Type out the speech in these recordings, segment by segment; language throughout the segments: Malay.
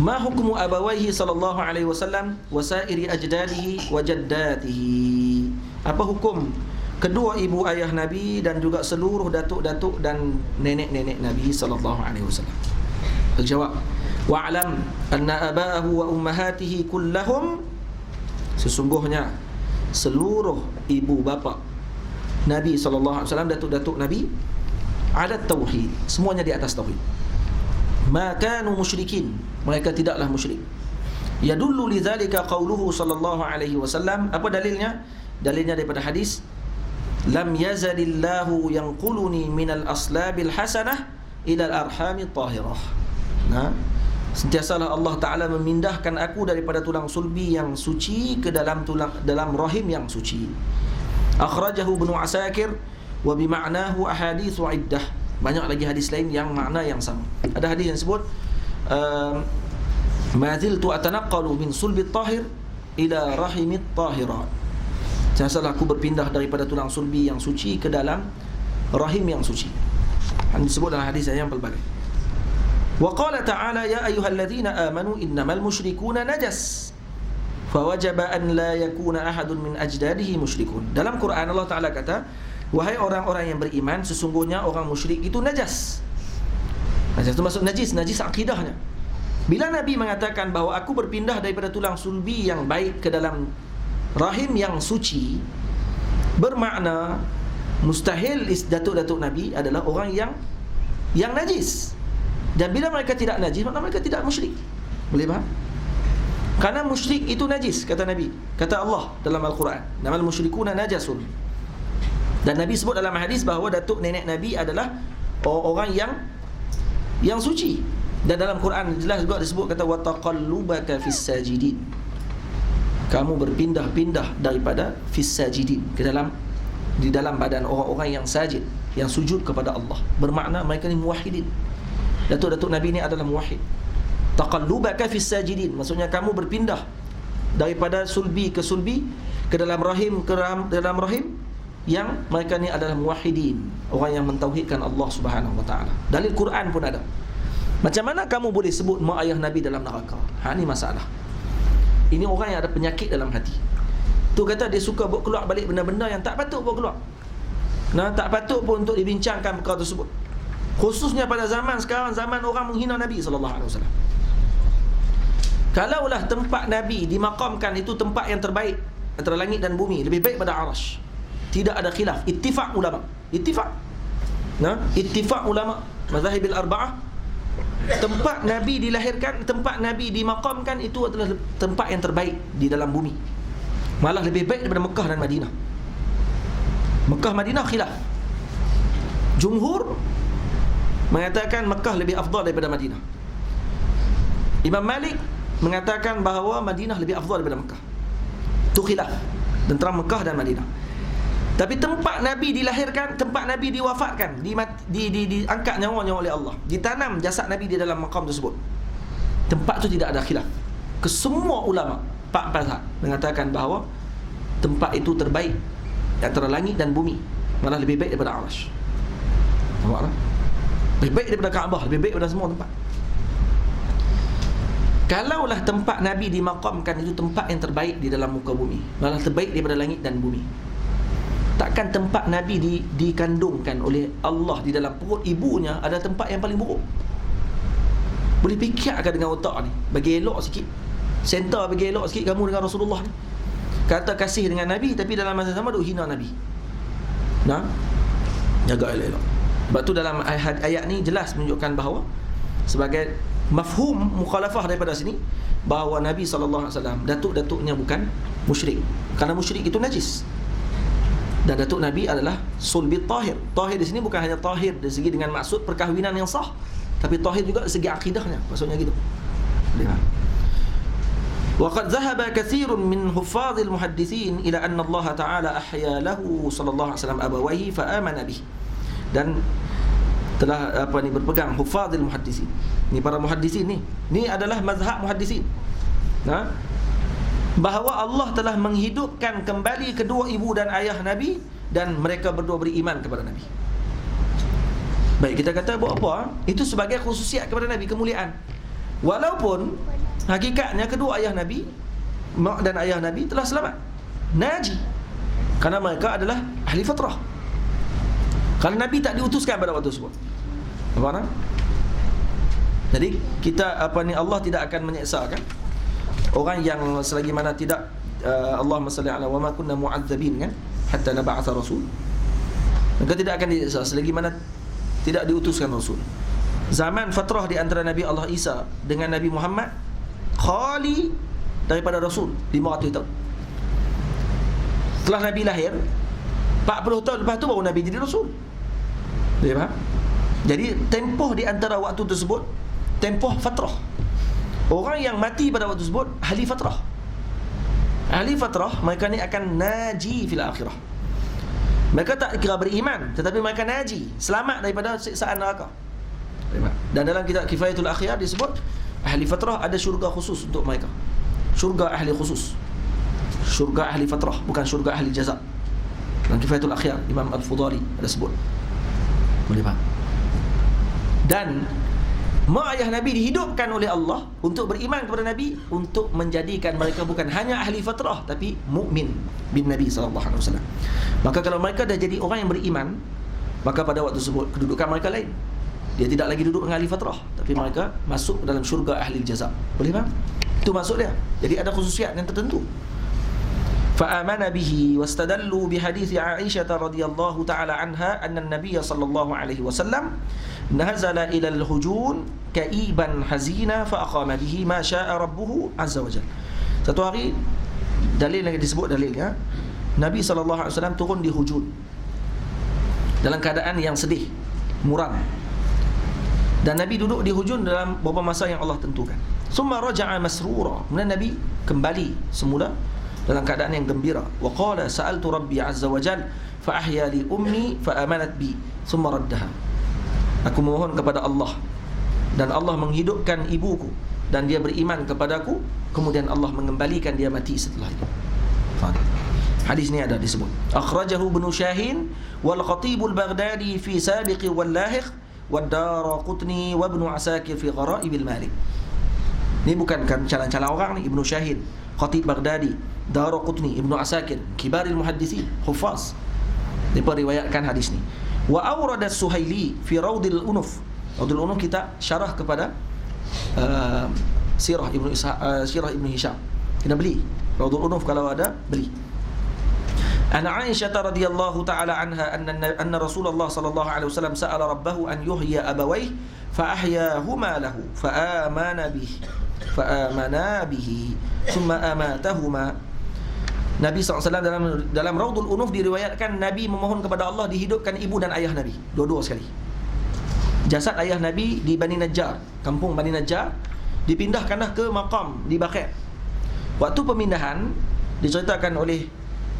Ma hukmu abawaihi sallallahu alaihi wasallam wa sairi ajdadihi wa jaddatihi. Apa hukum kedua ibu ayah Nabi dan juga seluruh datuk-datuk dan nenek-nenek Nabi sallallahu alaihi wasallam? Jawab, wa'lam anna aba'ahu wa ummahatihi kullahum, sesungguhnya seluruh ibu bapa Nabi sallallahu alaihi wasallam, datuk-datuk Nabi, ala tauhid, semuanya di atas tauhid. Ma kanu musyrikin, mereka tidaklah musyrik. Yadullu lidzalika qauluhu sallallahu alaihi wasallam. Apa dalilnya? Dalilnya daripada hadis, lam yazalillahu yanquluni minal aslabil hasanah ila al-arhamit tahirah. Nah, sentiasalah Allah Ta'ala memindahkan aku daripada tulang sulbi yang suci ke dalam rahim yang suci. Akhrajahu Ibnu Asakir wa bima'nahu ahaditsu iddah. Banyak lagi hadis lain yang makna yang sama. Ada hadis yang sebut ma ziltu atanaqqalu min sulbi tahir ila rahimit tahirat. Sentiasalah aku berpindah daripada tulang sulbi yang suci ke dalam rahim yang suci. Disebut dalam hadis yang pelbagai. Wa qala ta'ala ya ayyuhalladzina amanu innamal musyrikuuna najas fawajaba an la yakuna ahadun min ajdadihi musyrikun. Dalam Quran Allah Ta'ala kata, wahai orang-orang yang beriman, sesungguhnya orang musyrik itu najas. Najas itu maksud najis akidahnya. Bila Nabi mengatakan bahawa aku berpindah daripada tulang sulbi yang baik ke dalam rahim yang suci, bermakna mustahil datuk-datuk Nabi adalah orang yang najis. Dan bila mereka tidak najis, maka mereka tidak musyrik. Boleh faham? Karena musyrik itu najis, kata Nabi, kata Allah dalam Al-Quran, namal musyrikuna najasun. Dan Nabi sebut dalam hadis bahawa datuk nenek Nabi adalah orang yang suci. Dan dalam Quran jelas juga disebut, kata wa taqallubaka fis sajidin, kamu berpindah-pindah daripada fis sajidin, di dalam badan orang-orang yang sajid, yang sujud kepada Allah. Bermakna mereka ni muwahhidin. Datuk-datuk Nabi ni adalah muwahhid. Taqallubaka fis sajidin, maksudnya kamu berpindah daripada sulbi ke sulbi, ke dalam rahim dalam rahim yang mereka ni adalah muwahhidin, orang yang mentauhidkan Allah Subhanahu wa taala. Dalil Quran pun ada. Macam mana kamu boleh sebut mak ayah Nabi dalam neraka? Ni masalah. Ini orang yang ada penyakit dalam hati. Tu kata dia suka buat keluar balik benda-benda yang tak patut buat keluar. Tak patut pun untuk dibincangkan perkara tersebut. Khususnya pada zaman sekarang, zaman orang menghina Nabi sallallahu alaihi wasallam. Kalaulah tempat Nabi dimakamkan itu tempat yang terbaik antara langit dan bumi, lebih baik pada Arasy, tidak ada khilaf, ittifaq ulama, ittifaq ulama mazhabil arba'ah, tempat Nabi dilahirkan, tempat Nabi dimakamkan itu adalah tempat yang terbaik di dalam bumi. Malah lebih baik daripada Mekah dan Madinah. Mekah Madinah khilaf. Jumhur mengatakan Mekah lebih afdal daripada Madinah. Imam Malik mengatakan bahawa Madinah lebih afdal daripada Mekah. Itu khilaf antara Mekah dan Madinah. Tapi tempat Nabi dilahirkan, tempat Nabi diwafatkan, diangkat nyawanya oleh Allah, ditanam jasad Nabi di dalam makam tersebut, tempat itu tidak ada khilaf. Kesemua ulama, Pak Mazhab mengatakan bahawa tempat itu terbaik antara langit dan bumi, malah lebih baik daripada Arasy. Nampak tak? Lebih baik daripada Kaabah, lebih baik daripada semua tempat. Kalaulah tempat Nabi dimakamkan itu tempat yang terbaik di dalam muka bumi, malah terbaik daripada langit dan bumi, takkan tempat Nabi dikandungkan oleh Allah di dalam perut ibunya ada tempat yang paling buruk? Boleh fikirkan dengan otak ni, bagi elok sikit, center bagi elok sikit kamu dengan Rasulullah ni. Kata kasih dengan Nabi, tapi dalam masa sama duk hina Nabi. Jaga elok-elok. Sebab tu dalam ayat ni jelas menunjukkan bahawa sebagai mafhum mukhalafah daripada sini, bahawa Nabi SAW datuk-datuknya bukan musyrik, kerana musyrik itu najis. Dan datuk Nabi adalah sulbit tahir. Tahir di sini bukan hanya tahir dari segi dengan maksud perkahwinan yang sah, tapi tahir juga dari segi akidahnya, maksudnya gitu. Wa qad dhahaba katsirun min huffazil muhadditsin ila anna Allah Ta'ala ahya lahu sallallahu alaihi wasallam abawaihi fa amana bih. Dan telah berpegang huffazil muhadditsin. Ni para muhaddisin ni adalah mazhab muhaddisin. Bahawa Allah telah menghidupkan kembali kedua ibu dan ayah Nabi, dan mereka berdua beriman kepada Nabi. Baik, kita kata buat apa? Itu sebagai khususiat kepada Nabi, kemuliaan. Walaupun Hakikatnya kedua ayah Nabi, mak dan ayah Nabi telah selamat, naji, kerana mereka adalah ahli fitrah. Kalau Nabi tak diutuskan pada waktu tersebut, apa nak? Jadi kita Allah tidak akan menyeksakan orang yang selagi mana tidak Allahumma salli ala wa ma kunna mu'adzabin, kan, hatta nab'atha rasul. Mereka tidak akan disiksa selagi mana tidak diutuskan rasul. Zaman fatrah di antara Nabi Allah Isa dengan Nabi Muhammad khali daripada rasul 500 tahun. Setelah Nabi lahir 40 tahun lepas tu baru Nabi jadi rasul. Boleh faham? Jadi tempoh di antara waktu tersebut tempoh fatrah. Orang yang mati pada waktu tersebut ahli fatrah. Ahli fatrah mereka ni akan naji fil akhirah. Mereka tak kira beriman, tetapi mereka naji, selamat daripada siksaan neraka. Dan dalam kitab Kifayatul Akhyar disebut ahli fatrah ada syurga khusus untuk mereka. Syurga ahli khusus. Syurga ahli fatrah, bukan syurga ahli jaza. Dalam Kifayatul Akhyar Imam Al-Fudhali ada sebut. Boleh faham? Dan mak ayah Nabi dihidupkan oleh Allah untuk beriman kepada Nabi, untuk menjadikan mereka bukan hanya ahli fatrah tapi mukmin bin Nabi SAW. Maka kalau mereka dah jadi orang yang beriman, maka pada waktu tersebut kedudukan mereka lain. Dia tidak lagi duduk dengan ahli fatrah, tapi mereka masuk dalam syurga ahli jaza. Boleh faham? Itu maksud dia. Jadi ada khususiat yang tertentu. فآمن به واستدلوا بحديث عائشة رضي الله تعالى عنها أن النبي صلى الله عليه وسلم نزل إلى الهجون كئيبا حزينا فأقام به ما شاء ربه عز وجل. Satu hari dalil yang disebut dalilnya Nabi SAW turun di hujun dalam keadaan yang sedih, muram. Dan Nabi duduk di hujun dalam beberapa masa yang Allah tentukan. Summa raja'a masrura. Kemudian Nabi kembali semula dalam keadaan yang gembira. Wa qala sa'altu rabbi azza wa jalla fa ahya li ummi fa amanat bi thumma raddaha. Aku memohon kepada Allah dan Allah menghidupkan ibuku dan dia beriman kepadaku, kemudian Allah mengembalikan dia mati setelah itu. Hadis ni ada disebut. Akhrajahu Ibnu Syahin wal Khatib al-Baghdadi fi Sabiq wal Lahiq wad Daraqutni wa Ibnu Asakir fi Gharaib al-Malik. Ni bukan calon-calon orang ni, Ibnu Syahin, Khatib Baghdadi, Daraqutni, Ibnu Asakir, kibaril muhaddithin, huffaz. Mereka riwayatkan hadis ni. Wa awrada Suhaili fi Raudil Unuf. Raudil Unuf kita syarah kepada Sirah Ibnu Hisham. Kena beli Raudil Unuf, kalau ada beli. An Aisyah radhiyallahu taala anha anna Rasulullah sallallahu alaihi wasallam sa'ala rabbahu an yuhya abawayhi fa ahyahuma lahu fa amana bihi thumma amatahuma. Nabi SAW dalam Raudul Unuf diriwayatkan Nabi memohon kepada Allah dihidupkan ibu dan ayah Nabi dua-dua sekali. Jasad ayah Nabi di Bani Najjar, kampung Bani Najjar, dipindahkanlah ke maqam di Baqi'. Waktu pemindahan diceritakan oleh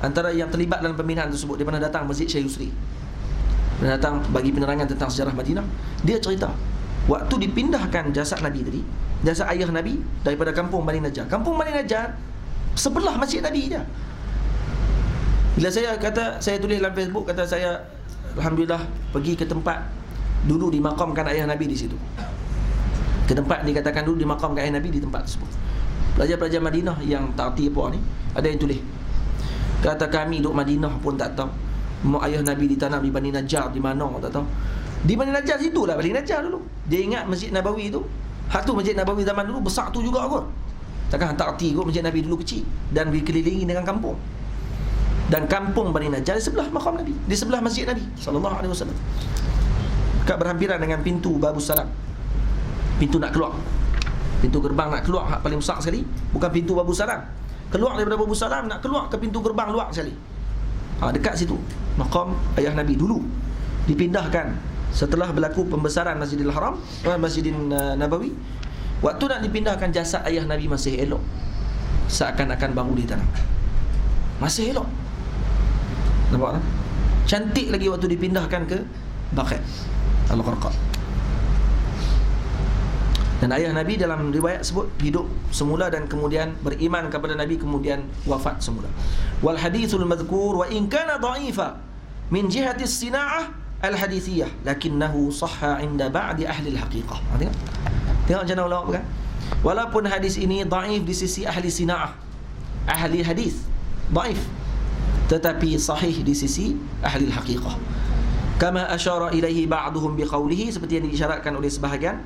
antara yang terlibat dalam pemindahan tersebut, dia pernah datang Masjid Syekh Yusri, pernah datang bagi penerangan tentang sejarah Madinah. Dia cerita waktu dipindahkan jasad Nabi tadi, jasad ayah Nabi daripada kampung Bani Najjar. Kampung Bani Najjar sebelah masjid Nabi je. Bila saya tulis dalam Facebook, kata saya alhamdulillah pergi ke tempat dulu dimakamkan ayah Nabi di situ. Ke tempat dikatakan dulu dimakamkan ayah Nabi di tempat tersebut. Pelajar-pelajar Madinah yang tak erti apa ni, ada yang tulis, kata kami duduk Madinah pun tak tahu mak ayah Nabi ditanam di Bani Najjar di mana, tak tahu. Di Bani Najjar situ lah, Bani Najjar dulu. Dia ingat Masjid Nabawi tu, hak tu Masjid Nabawi zaman dulu besar tu juga kot. Takkan tak erti kot Masjid Nabi dulu kecil dan dikelilingi dengan kampung. Dan kampung Bani Najjar di sebelah makam Nabi, di sebelah Masjid Nabi sallallahu alaihi wasallam. Dekat berhampiran dengan pintu Babus Salam. Pintu nak keluar. Pintu gerbang nak keluar hak paling besar sekali, bukan pintu Babus Salam. Keluar daripada Babus Salam nak keluar ke pintu gerbang luar sekali. Dekat situ makam ayah Nabi dulu. Dipindahkan setelah berlaku pembesaran Masjidil Haram, Masjidin Nabawi. Waktu nak dipindahkan, jasad ayah Nabi masih elok, seakan-akan baru ditanam. Masih elok. Nampak tak? Cantik lagi waktu dipindahkan ke Baqi' Al-Qarqa'. Dan ayah Nabi dalam riwayat sebut hidup semula dan kemudian beriman kepada Nabi, kemudian wafat semula. Wal hadithul madhkur wa in kana dha'ifa min jihati as-sina'ah al-hadithiyah lakinnahu sahha 'inda ba'di ahli al-haqiqah. Tengok jangan ulama kan. Walaupun hadis ini dhaif di sisi ahli sina'ah, ahli hadis, dhaif, tetapi sahih di sisi ahli haqiqah. Kama asyara ilaihi ba'duhum biqaulihi, seperti yang diisyaratkan oleh sebahagian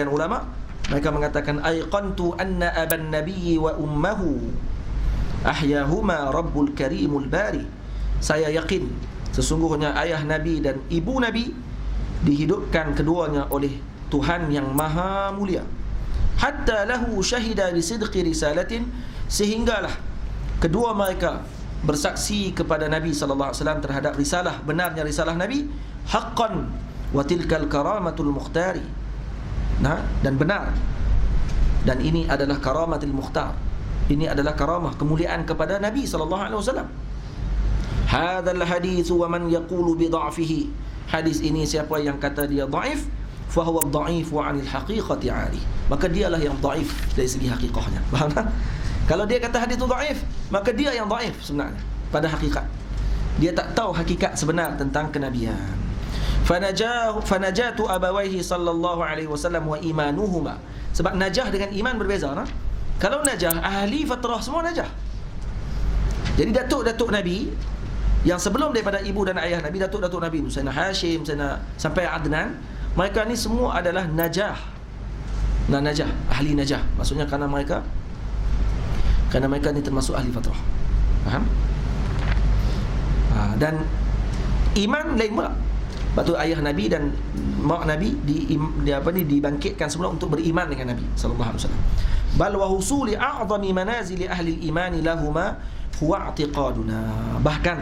ulama. Mereka mengatakan aiqantu anna aban nabiyyi wa ummahu ahyahuma rabbul karimul bari. Saya yakin sesungguhnya ayah Nabi dan ibu Nabi dihidupkan keduanya oleh Tuhan yang maha mulia. Hatta lahu syahida bisidqi risalatin, sehinggalah kedua mereka bersaksi kepada Nabi sallallahu alaihi wasallam terhadap risalah, benarnya risalah Nabi, haqqan wa tilkal karamatul mukhtari. Nah, dan benar. Dan ini adalah karamatul mukhtar. Ini adalah karamah, kemuliaan kepada Nabi sallallahu alaihi wasallam. Hadzal hadits wa man yaqulu bi dha'fihi. Hadis ini siapa yang kata dia dhaif, fa huwa dhaif wa 'anil haqiqati 'ali. Maka dialah yang dhaif dari segi hakikahnya. Faham tak? Kalau dia kata hadis itu dhaif, maka dia yang dhaif sebenarnya pada hakikat. Dia tak tahu hakikat sebenar tentang kenabian. Fanajatu abawaihi sallallahu alaihi wasallam wa imanuhuma. Sebab najah dengan iman berbeza, nah? Kalau najah, ahli fatrah semua najah. Jadi datuk-datuk Nabi yang sebelum daripada ibu dan ayah Nabi, datuk-datuk Nabi, Sayyidina Hashim, sampai Adnan, mereka ni semua adalah najah. Nah, najah, ahli najah. Maksudnya kerana mereka ni termasuk ahli fatrah. Faham? Dan iman lain pula. Lepas tu ayah Nabi dan mak Nabi dibangkitkan semula untuk beriman dengan Nabi sallallahu alaihi wasallam. Bal wa husuli a'zami manazili ahli al-iman lahuma huwa i'tiqaduna. Bahkan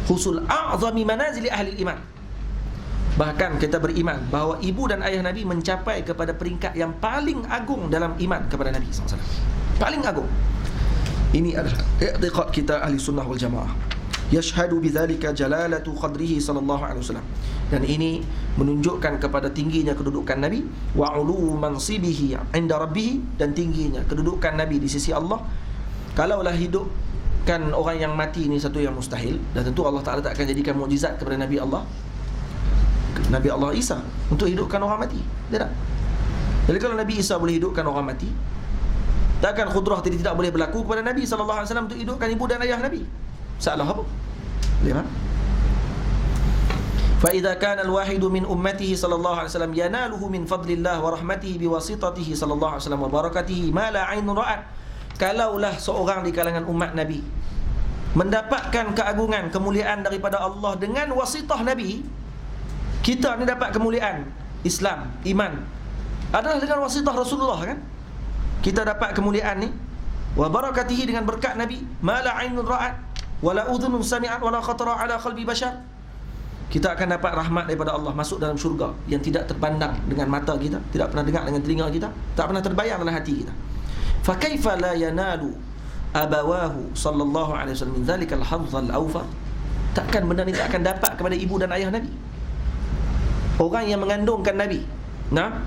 husul a'zami manazili ahli al-iman. Bahkan kita beriman bahawa ibu dan ayah Nabi mencapai kepada peringkat yang paling agung dalam iman kepada Nabi sallallahu alaihi wasallam. Paling agung. Ini adalah i'tiqad kita ahli sunnah wal jamaah. Yashhadu bidzalika jalalatu qadrihi sallallahu alaihi wasallam. Dan ini menunjukkan kepada tingginya kedudukan Nabi, wa ulu mansibihi 'inda rabbih, dan tingginya kedudukan Nabi di sisi Allah. Kalaulah hidupkan orang yang mati ini satu yang mustahil, dan tentu Allah Taala tak akan jadikan mukjizat kepada Nabi Allah Isa untuk hidupkan orang mati. Tidak. Jadi kalau Nabi Isa boleh hidupkan orang mati, takkan khudrah tidak boleh berlaku kepada Nabi sallallahu alaihi wasallam untuk hidupkan ibu dan ayah Nabi. Salah apa? Boleh tak? Fa idza kana al-wahidu min ummatihi sallallahu alaihi wasallam yanaluhu min fadlillah wa rahmatihi biwasitatihi sallallahu alaihi wasallam wa barakatihi ma la 'ainun ra'at. Kalaulah seorang di kalangan umat Nabi mendapatkan keagungan, kemuliaan daripada Allah dengan wasitah Nabi, kita ni dapat kemuliaan Islam, iman adalah dengan wasitah Rasulullah, kan? Kita dapat kemuliaan ni, wa barakatihi, dengan berkat Nabi, ma la 'ainun ra'at wala udhunun sami'at wala khatara ala qalbi bashar. Kita akan dapat rahmat daripada Allah, masuk dalam syurga yang tidak terpandang dengan mata kita, tidak pernah dengar dengan telinga kita, tak pernah terbayang dalam hati kita. Fa kaifa la yanalu abawahu sallallahu alaihi wasallam min dzalikal hadzal awfar? Takkan benda ni tak akan dapat kepada ibu dan ayah Nabi, orang yang mengandungkan Nabi, nah,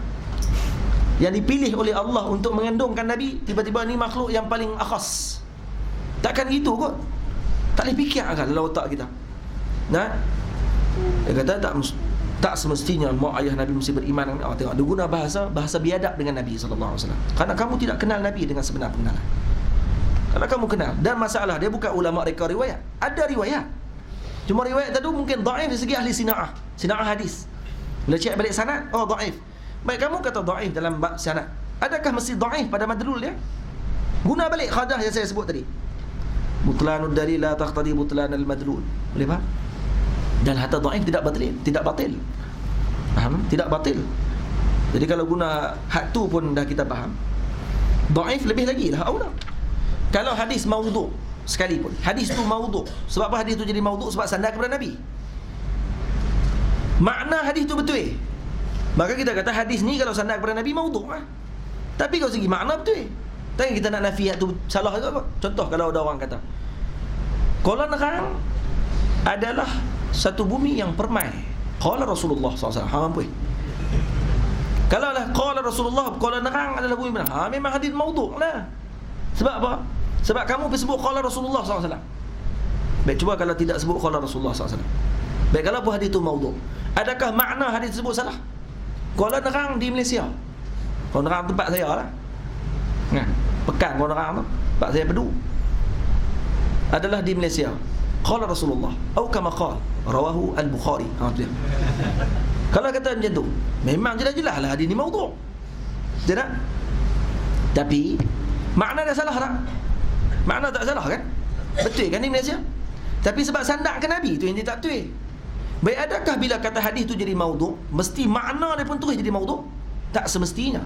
yang dipilih oleh Allah untuk mengandungkan Nabi, tiba-tiba ni makhluk yang paling akhas. Takkan gitu kot. Tak boleh fikir akal dalam otak kita. Nah, dia kata tak semestinya mak ayah Nabi mesti beriman dengan Allah. Tengok, dia guna bahasa biadab dengan Nabi sallallahu alaihi wasallam. Karena kamu tidak kenal Nabi dengan sebenar pengenalan. Kalau kamu kenal, dan masalah dia bukan ulama reka riwayat. Ada riwayat. Cuma riwayat tadi mungkin dhaif dari segi ahli sina'ah hadis. Bila cek balik sanad, oh dhaif. Baik, kamu kata dhaif dalam bab sanad, adakah mesti dhaif pada madlul dia? Guna balik khadah yang saya sebut tadi. Butlanud dalil la taqtadi butlanal madlul. Boleh faham? Dan hatta dhaif tidak batil. Faham? Tidak batil. Jadi kalau guna had tu pun dah kita faham. Dhaif lebih lagi lah aula. Kalau hadis maudhu sekalipun, hadis tu maudhu. Sebab apa hadis tu jadi maudhu? Sebab sandar kepada Nabi. Makna hadis tu betul. Maka kita kata hadis ni kalau sandar kepada Nabi maudhu lah. Tapi kalau segi makna betul. Tak kita nak nafi tu salah ke apa? Contoh kalau ada orang kata Kolam Nerang adalah satu bumi yang permai. Qala Rasulullah SAW. Mampu. Kalau lah qala Rasulullah, Kolam Nerang adalah bumi mana? Memang hadis maudhu lah. Sebab apa? Sebab kamu sebut qala Rasulullah SAW. Baik, cuba kalau tidak sebut qala Rasulullah SAW. Baik, kalau apa hadis itu maudhu, adakah makna hadis tersebut salah? Kolam Nerang di Malaysia. Kalau nerang tempat saya lah. Nah, pekan kalau nerang tu, tempat saya Pedu. Adalah di Malaysia. Qala Rasulullah, atau kama qala, rawahu Al-Bukhari. Dia. Kalau kata macam tu, memang jelas-jelas lah hadis ni maudhu'. Betul tak? Tapi makna dah salah tak? Makna tak salah kan? Betul kan di Malaysia? Tapi sebab sandak ke Nabi tu yang dia tak betul. Baik, adakah bila kata hadis tu jadi maudhu', mesti makna dia pun terus jadi maudhu'? Tak semestinya.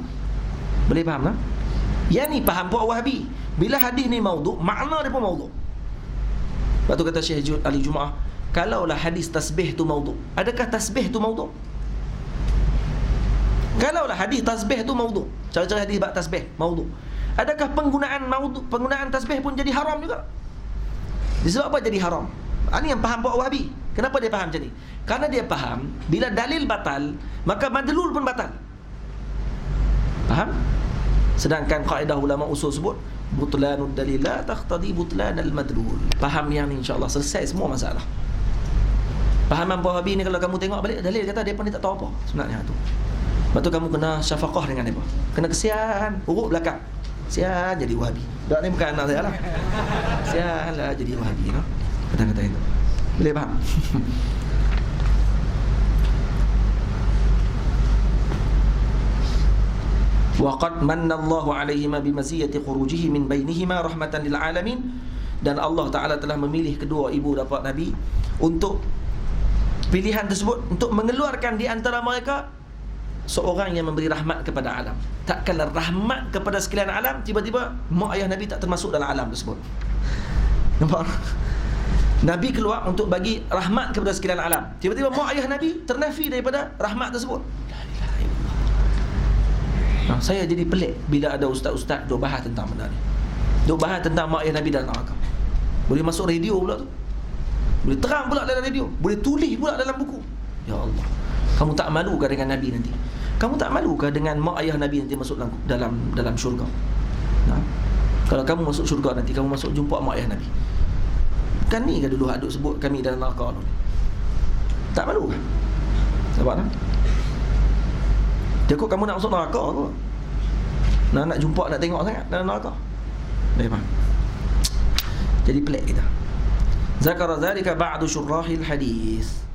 Boleh faham tak? Yang ni faham puak Wahabi. Bila hadis ni maudhu', makna dia pun maudhu'. Lepas tu kata Syekh Ali Jumaah, kalaulah hadis tasbih tu maudhu', adakah tasbih tu maudhu'? Kalaulah hadis tasbih tu maudhu', cara-cara hadis bab tasbih maudhu', adakah penggunaan tasbih pun jadi haram juga? Sebab apa jadi haram? Ini yang faham puak Wahabi. Kenapa dia faham macam ni? Karena dia faham bila dalil batal, maka madlul pun batal. Faham? Sedangkan kaedah ulama usul sebut butlanud dalil la taqtadi butlanal madlul. Faham yang ni, insya-Allah selesai semua masalah. Fahaman Wahabi ni kalau kamu tengok balik dalil kata depa ni tak tahu apa sebenarnya tu. Lepas tu kamu kena syafaqah dengan depa. Kena kesian, urut belakang. Kesian jadi Wahabi. Dak ni bukan anak saya lah. Kesianlah jadi Wahabi, no. Kata-kata itu. Boleh faham? Waqad manna Allahu 'alaihima bimaziyati khurujihi min bainihima rahmatan lil alamin, dan Allah Taala telah memilih kedua ibu bapa Nabi untuk pilihan tersebut untuk mengeluarkan di antara mereka seorang yang memberi rahmat kepada alam. Takkanlah rahmat kepada sekalian alam tiba-tiba mak ayah Nabi tak termasuk dalam alam tersebut. Nampak? Nabi keluar untuk bagi rahmat kepada sekalian alam. Tiba-tiba mak ayah Nabi ternafi daripada rahmat tersebut. Saya jadi pelik bila ada ustaz-ustaz duk bahas tentang benda ni. Duk bahas tentang mak ayah Nabi dalam neraka. Boleh masuk radio pula tu. Boleh terang pula dalam radio. Boleh tulis pula dalam buku. Ya Allah. Kamu tak malukah dengan Nabi nanti? Kamu tak malukah dengan mak ayah Nabi nanti masuk dalam syurga? Nah, kalau kamu masuk syurga nanti, kamu masuk jumpa mak ayah Nabi. Kan ni kan dulu aduk sebut kami dalam neraka tu. Tak malu kan? Nampak tak? Jadi kamu nak masuk neraka tu. Nak jumpa, nak tengok sangat dalam neraka. Baik faham? Jadi pelik kita. Zakara zalika ba'du syurrahil hadis.